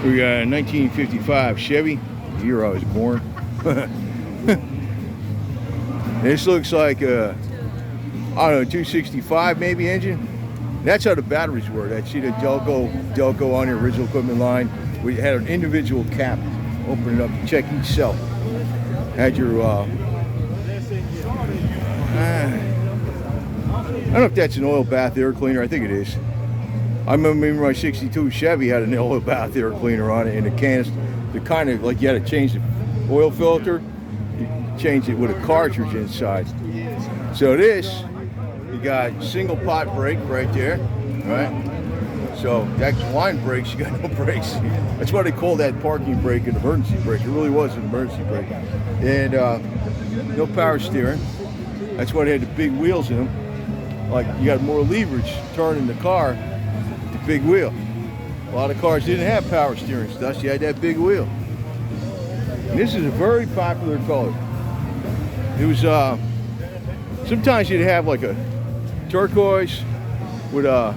We got a 1955 Chevy, the year I was born. This looks like a, I don't know, 265 maybe engine. That's how the batteries were. That see the Delco on the original equipment line. We had an individual cap. Open it up to check each cell. Had your, I don't know if that's an oil bath air cleaner. I think it is. I remember my 62 Chevy had an oil bath air cleaner on it, and the canister, the kind of like you had to change the oil filter, you change it with a cartridge inside. So this, you got single pot brake right there, right? So that's line brakes, you got no brakes. That's why they call that parking brake an emergency brake. It really was an emergency brake. And no power steering. That's why they had the big wheels in them. Like you got more leverage turning the car. Big wheel. A lot of cars didn't have power steering stuff. You had that big wheel. And this is a very popular color. It was sometimes you'd have like a turquoise with a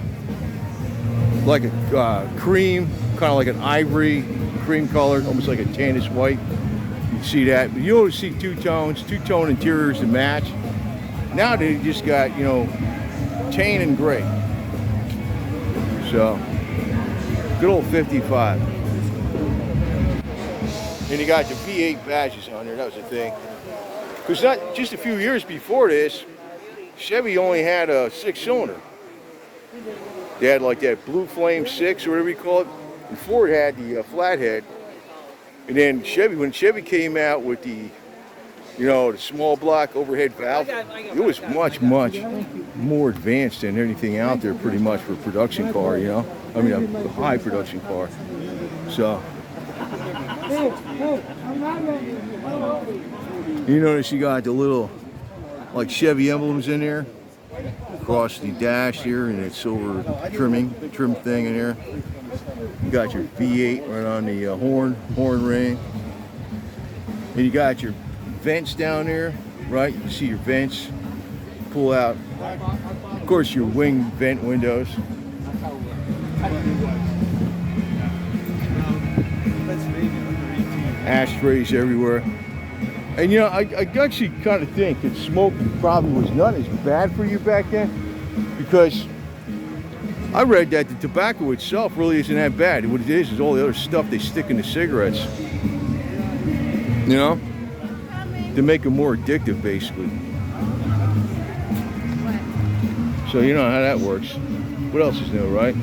like a cream, kind of like an ivory cream color, almost like a tannish white. You'd see that, but you always see two-tone interiors that match. Nowadays you just got, you know, tan and gray. So, good old 55. And you got the V8 badges on there, that was the thing. Because not just a few years before this, Chevy only had a 6-cylinder. They had like that Blue Flame 6 or whatever you call it. And Ford had the flathead. And then Chevy, when Chevy came out with the, you know, the small block overhead valve, it was much more advanced than anything out there pretty much for a production car, you know? I mean, a high production car. So, you notice you got the little, like Chevy emblems in there across the dash here, and that silver trim thing in there. You got your V8 right on the horn ring. And you got your vents down there, right? You can see your vents. Pull out, of course, your wing vent windows. Ashtrays everywhere. And you know, I actually kind of think that smoking probably was not as bad for you back then, because I read that the tobacco itself really isn't that bad. What it is all the other stuff they stick in the cigarettes, you know, to make them more addictive, basically. So you know how that works. What else is new, right?